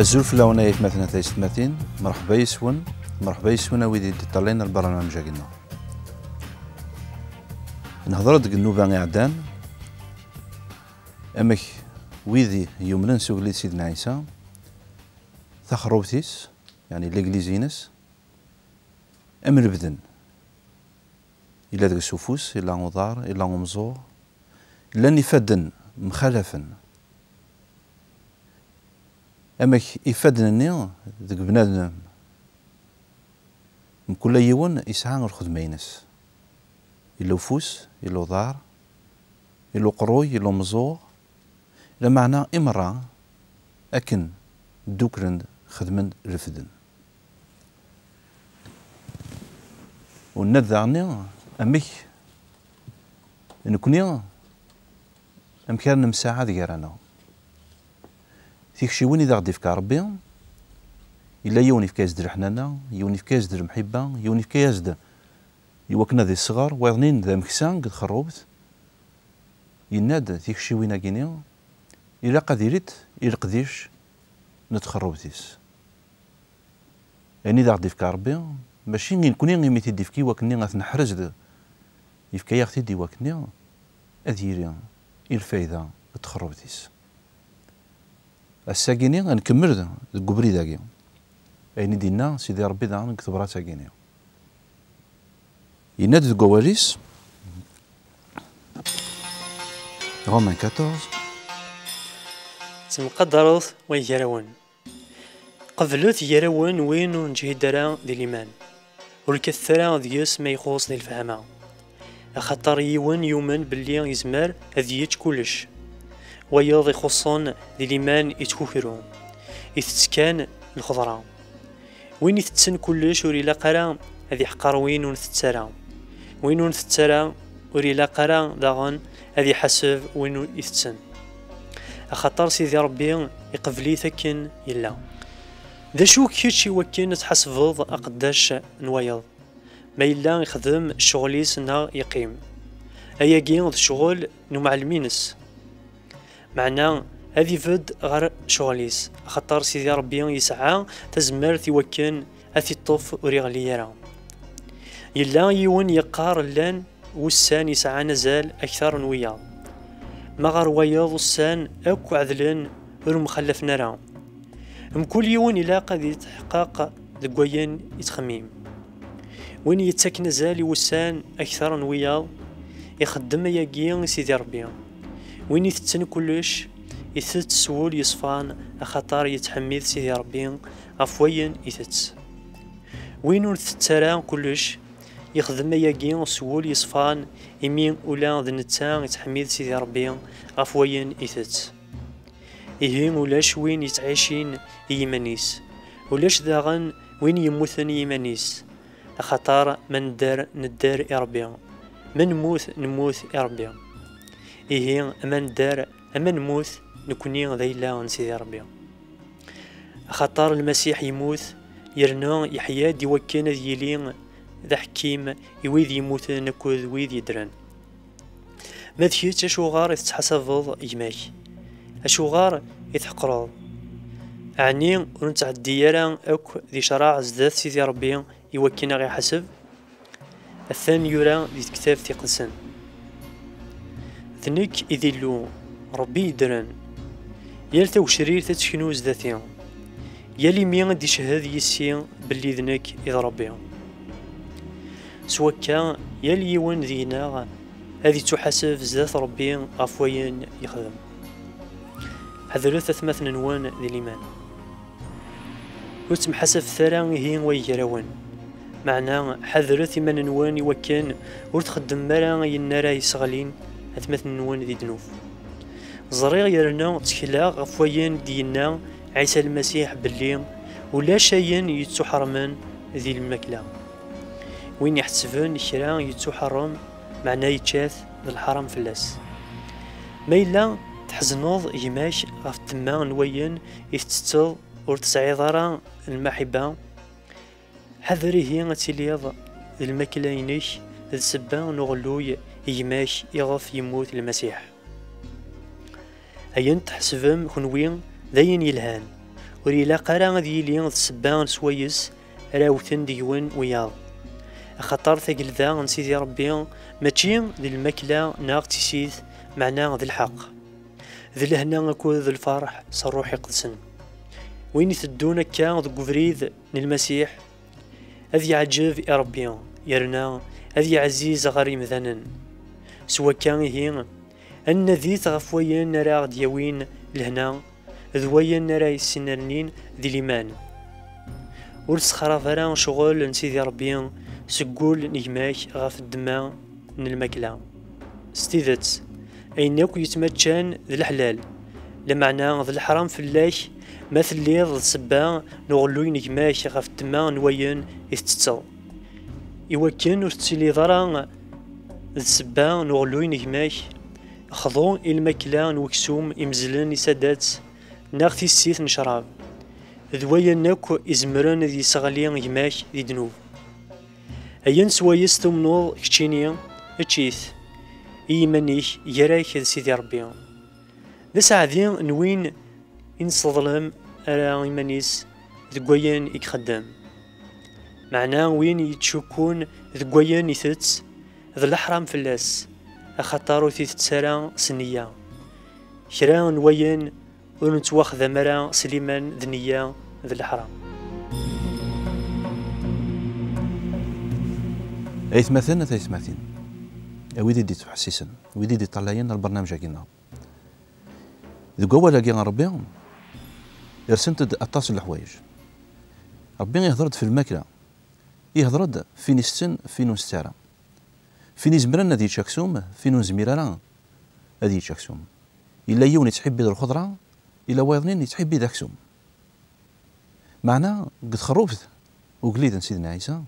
الزلف لونايك مثلا تيستماتين مرحبا يسون ويدي طالعين البرنامج كنا نهضر ديك النوبة عدان امك ويدي يومنا نسوق سيدنا عيسى تخروتيس يعني ليغليزينس امر بدن إلا ديك السفوس إلا غضار إلا غمزور إلا نفادن مخالفا أماك يفادنني ديك بنادم من كل يوم يسعى الخدمة ينس إلا فوس إلا ضار إلا قروي إلا مزور إلا معنى إمرأة أكن دوكرن خدمن رفدن ونذعني أمك نكوني أمكان نمساعد غيرنا تيكشي وين إذا غدي فكا ربي إلا يوني فكا يزدر حنانا يوني فكا يزدر محبة يوني فكا يزدر يوكنا ذي الصغار ويظنين ذا مكسان قد خروبت يناد تيكشي وين أكيني إلا قديرت إلا قديش نتخروبتيس يعني إذا غدي فكا ربي ماشي نكوني غيميتي دي فكي وكني غتنحرز يفكا ياختي دي وكني أذيري الفايدة تخربتيس الساكيني غنكمل الكبري داكي يعني دينا سيدي ربي دا نكتب ساكيني يناد الكواليس رومان 14 تمقدروث ويجراون قبلوث يجراون وين نجهدرا دي الإيمان والكثرة ديس ما يخوص دي الفهمة خاطر يوان يومن باللي يزمر هذيت كلش وياض يخصون دي الإيمان يتكوكرو يتسكان الخضرة وين يتسن كلش وريلا قرا هذي حقر وين ونثترا وين ونثترا وريلا قرا داغن هذي حسب وين يتسن خاطر سيدي ربي يقبلي ثكن يلا ذا شو كيتشي وكين تحسبض أقداش نوايض ما إلا يخدم شغليس نا يقيم أيا كين شغل نو معلمينس معنا هذي فد غير شغليس خاطر سيدي ربي يسعى تزمر توكن أثي الطف وريغليرا يلا يون يقار لان وسان يسعى نزال أكثر نويا ما غير وياض وسان أكو عذلن ورمخلف نرا كل يوم يلاقى ذي تحقاق دقوين يتخميم وين يتسك نزال وسان أكثر نويا يخدم ياقين سيدي ربي وين يتسن كلش يثت سول يصفان أخطار يتحميد سيدي ربي عفوين يثت وين نثترا كلش يخدم ياقين سول يصفان يمين ولا ذنتان يتحميد سيدي ربي عفوين يثت إيهين ولاش وين يتعيشين يمانيس ولاش داغن وين يموثن يمانيس خطار من دار ندار يا ربي من موت نموت يا ربي إيهين أما ندار أما نموت نكوني ذيلا نسيدي ربي خطار المسيح يموت يرنا يحيا ديوكين ذيلين ذا حكيم يويذ يموت نكوذ ويذ يدرن ماذكيت أشو غار يتحسفض يماك أشو غار يتحقرض أعني ونتعدي يران أك ذي شراع زدات سيدي ربي يوكينا غي حسب الثاني يرى ذي كتاب تيقنسن ثنيك إذيلو ربي يدرن يالتا وشرير تتشكنو زداتيا يالي ميان دي شهاد يسي باللي ذنك إذ ربي سواكا يالي يوان ذينا هذه تحسب زدات ربي غفوين يخدم هذا ثلاثة نوان ذي الإيمان وتمحسب ثرا هي ويجراون معناه حذرت من نوان يوكن وتخدم مرا ينرا يسغلين أثمث نوان ذي دنوف زريغ يرنا تكلا غفوين دينا عيسى المسيح باللي ولا شيء يتحرمن ذي المكلا وين يحتسبن كرا يتحرم معناه يتشاث ذي الحرم فلاس ما إلا تحزنوض يماش غف التما نوين يتستل ورتسعي ضرا المحبة حذري هي تليض المكلينيك السبا نغلوي يماش يغف يموت المسيح أين تحسبم كنوين ذين يلهان وريلا قرا غادي يلي السبان سويس راوثن ديون وياض خطر ثقل ذا عن سيدي ربي ماشي ذي الماكلة ناغ تيسيد معنا ذي الحق ذي الهنا أكو ذي الفرح صروح يقدسن وين يثدون كا ذي قفريد للمسيح أذي عجب يا ربي يرنا أذي عزيز غري مثلا سوا كان هي أن ذي تغفوين نرى ديوين لهنا ذوين نرى السنرنين ذي الإيمان ورس خرافرا شغل نسيدي ربي سقول نجماك غاف الدماء من الماكلة ستيذت أينك يتمتشان ذي الحلال لمعنى ذي الحرام في الله مثل لي ذي السبا نغلوي نجماك غاف الدماء نوين يتتو إوكن ورتسيلي ضرا ذي السبا نغلوي نجماك خضو الماكلة نوكسوم إمزلن يسادات ناغتي السيث نشراب ذويا ناكو إزمران ذي سغلي نجماك ذي دنوب أين سوايس تمنوض كتشينيا اتشيث إيمانيك يراك سيدي ربي ذا ساعدين نوين إنصظلم على إيمانيس ذقويان يخدم معناه وين يتشكون ذقويان يثت ذا الأحرام فلاس أخطارو تتسارا سنية كرا نوين ونتواخذ مرا سليمان ذنية ذا الأحرام أيثمثن أيثمثين ويدي دي تحسسن ويدي دي طلعين البرنامج كينا ذو أول لقينا ربي رسنت أطاس الحوايج ربي يهضرد في الماكلة يهضرد فين السن فين السارة فين زمرنا ذي شاكسوم فين زميرانا هذه شاكسوم إلا يون يتحب الخضرة إلا وايضنين يتحب ذاك سوم معنا قد خروفت وقليد سيدنا عيسى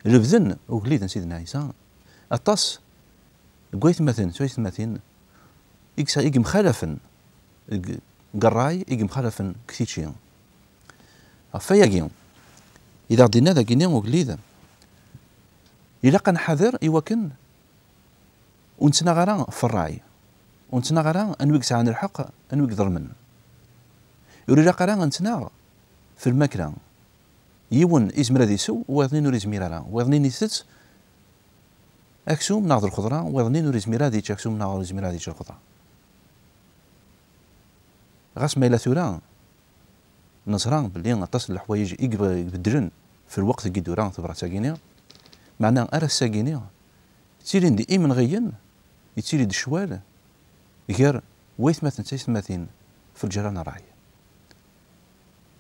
البذن وقليد سيدنا عيسى الطاس قويت مثلا سويت مثلا إيك مخالفا قراي إيك مخالفا كثير فيا إذا عدينا ذا كينيا وقليدا إلا كان حذر يوكن ونتنا غرا في الراعي ونتنا غرا أنويك عن الحق أنويك ظلمن يوري قرا نتنا في الماكلة يون إزمر ذي سو ويظنين وري زميرا ويظنين يثت أكسوم ناخذ الخضرة ويظنين وري زميرا ذي أكسوم ناخذ زميرا ذي الخضرة غاس ما إلا ثورا نصران باللي نتصل الحوايج يبدلن في الوقت اللي دوران تبرع ساكينيا معناه أرى الساكينيا تيرين دي إيمن غيين يتيري دي شوال غير ويثمثن تيثمثين في الجيران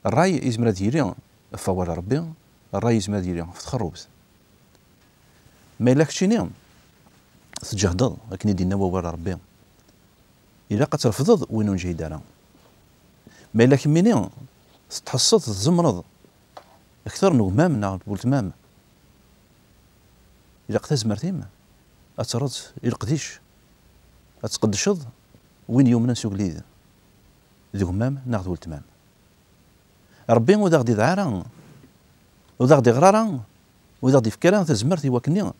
الراي يزمر ديري فوال ربي الراي يزمر ديري في تخربت ما إلا كتشيني تجهض لكن يدينا ووال ربي إلا قد ترفضض وين نجي دارا ما إلا كميني تحصد تزمرض أكثر نغمام ناغ بولتمام إلا قتاز مرتيم أترد القديش أتقدشض وين يومنا سوق ليد ذو غمام ناغ بولتمام ربي وذا غدي ذعارا وذا غدي غرارا وذا غدي فكرا تزمرتي وكني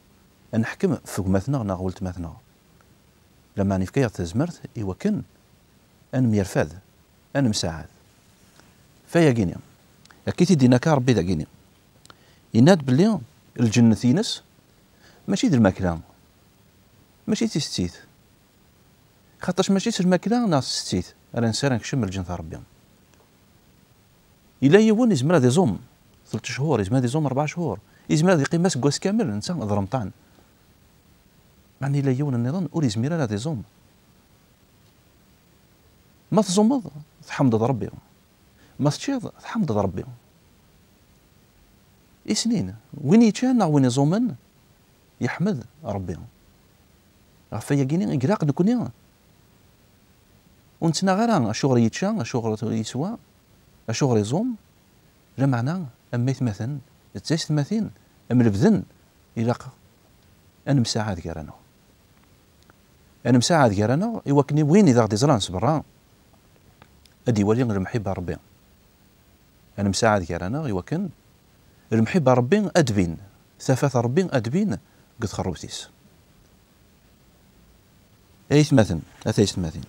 نحكم في غماتنا ناغ ولتماتنا لما نفكر تزمرت يوكن أنا ميرفاد أنا مساعد فيا كينيا أكيد يدينا كربي ذا كينيا يناد بلي الجنة ينس ماشي ديال الماكلة ماشي تيستيت خاطرش ماشي الماكلة ناس ستيت أنا نسير نكشم الجنة ربي إلا يون يزمر هذا زوم 3 شهور يزمر هذا زوم 4 شهور يزمر هذا قيمة كواس كامل نتا ضرمطان معني إلا يون النظام أولي يزمر هذا زوم ما تزومض تحمد ربي ما تشيض تحمد ربي سنين وين يتشان وين يزومن يحمد ربي فيا كيني يقراق نكوني ونتنا غير شغل يتشان شغل يسوى شغل يزوم لا معنى أما يتمثل تسيس تماثين أما البذن إلا أنا مساعد كيرانا أنا مساعد كيرانا يوكني وين إذا غدي زران صبرا أدي ولي المحبة ربي أنا مساعد كيرانا يوكن المحبة ربي أدبين ثفاث ربي أدبين قد خربتيس أيث مثلا أثيث مثلا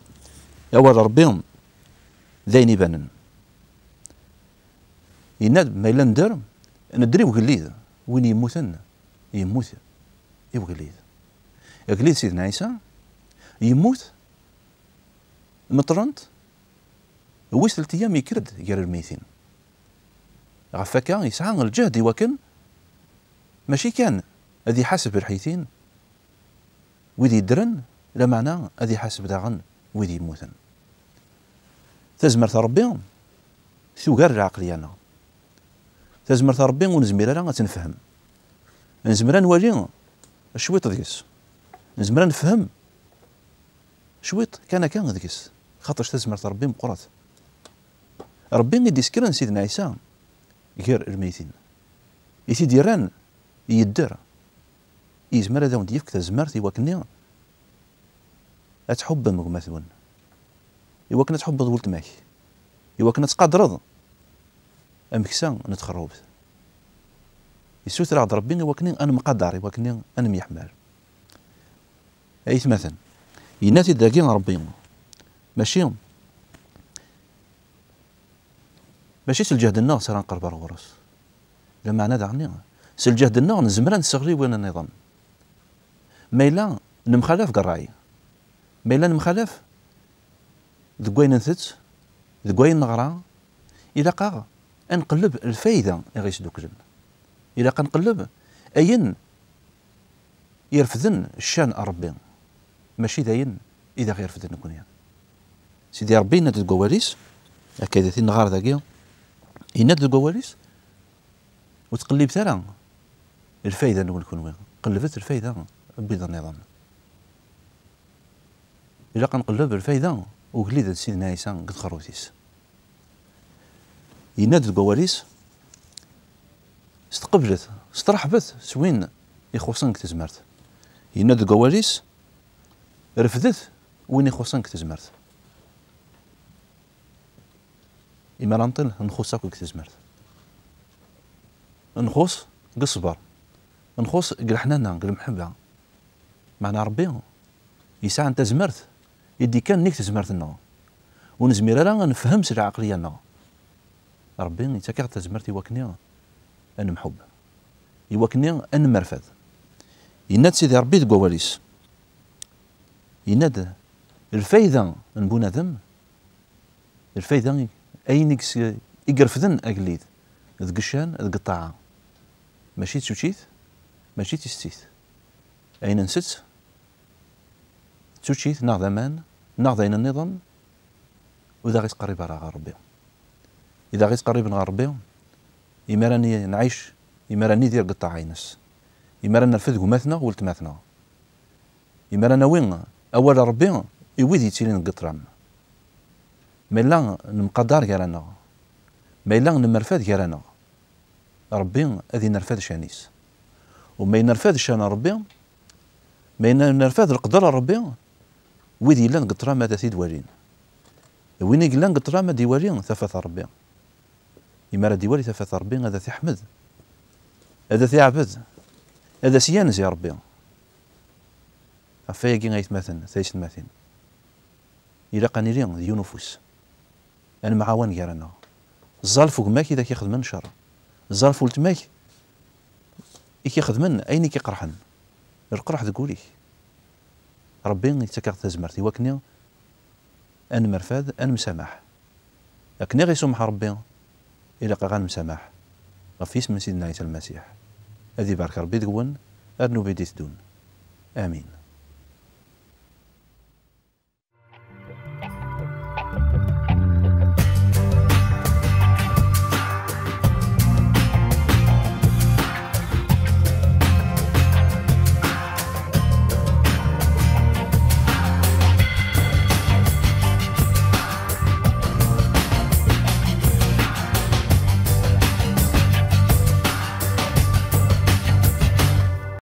أول ربي ذيني بنن يناد ما إلا ندر ندري وقليد وين يموتن يموت يوقليد يقليد سيدنا عيسى يموت مطرنت هو 3 أيام يكرد غير الميتين غفاكا يسعى الجهد وكن ماشي كان هذه حسب الحيتين ويدي درن لا معنى هذه حسب داغن ويدي يموتن تزمرت ربي ثوغر العقلية أنا تزمرت ربي ونزمير راه تنفهم نزمر نولي شويط ديس نزمر نفهم شويط كان ديس خاطرش تزمرت ربي مقرات ربي غيدي سكرن سيدنا عيسى غير الميتين يتي ديران يدر يزمر هذا وديفك تزمرت يوكني أتحب مغمثون يوكنا تحب ولد ماك يوكنا تقدرض أمكسان نتخرب يسوثر عند ربي يوكني أنا مقدر يوكني أنا ميحمل أيت مثلا يناتي داكي ربي ماشي سالجهد النار سران قرب الغرس لما أنا دعني سالجهد النار نزمران نسغلي وين النظام ما إلا نمخالف قراي ما إلا نمخالف ذكوين نثت ذكوين نغرا إلا قا نقلب الفايدة غيس دوكجن إلا قا نقلب أين يرفذن الشان ربي ماشي داين إذا غير فذن نكون يعني سيدي ربي ناد الكواليس هكذا ثين نغار ذاكيا يناد الكواليس وتقلب ترى الفايدة نكون وين قلبت الفايدة بيض النظام إلا قنقلب الفايدة وقليد سيدنا عيسى قد خروتيس يناد الكواليس استقبلت استرحبت سوين يخوصنك تزمرت يناد الكواليس رفدت وين يخوصنك تزمرت إما ننطل نخوصك وك تزمرت نخوص قصبر نخوص قل حنانا قل محبة معنا ربي يسعى انت زمرت يدي كان نيك تزمرت لنا ونزمير راه نفهمش العقلية لنا ربي يتكاغ تزمرت يوكني أنا محب يوكني أنا مرفد يناد سيدي ربي تقواليس يناد الفايدة نبونا ذم الفايدة أينكس يقرفذن أقليد ذقشان ذقطاعة ماشي تسوتشيت ماشي تستيت أين نست تسوتشيت ناخذ أمان ناخذ أين النظام وإذا غيت قريب على ربي إذا غيت قريب على ربي إما راني نعيش إما راني ندير قطاع عينس إما رانا نرفد قماتنا ولتماتنا إما رانا وين أول ربي يويد يتيلين القطران ما إلا نمقدر غير أنا ما إلا نمرفد غير أنا ربي أذي نرفد شانيس وما ينرفد شان ربي ما ينرفد القدر ربي ويدي إلا نقطرا ما تثيد والين وين إلا نقطرا ما ديوالين ثفث ربي إما راه ديوالي ثفث ربي هذا ثحمد هذا ثيعبد هذا سيانز يا ربي عفايا كي غيتماثل ثايس الماثل إلا قانيلين ذيو نفوس أنا معاون غير أنا الزال فوق ماك إذا كيخدمن شر الزال فوق تماك كيخدمن أين كيقرحن القرح تقولي ربي يتكاغ تزمرتي وكني أنا مرفاد أنا مسامح لكن غيسمح ربي إلا قا مسامح غفي اسم سيدنا عيسى المسيح هذه بارك ربي تقول أرنو بيدي تدون آمين.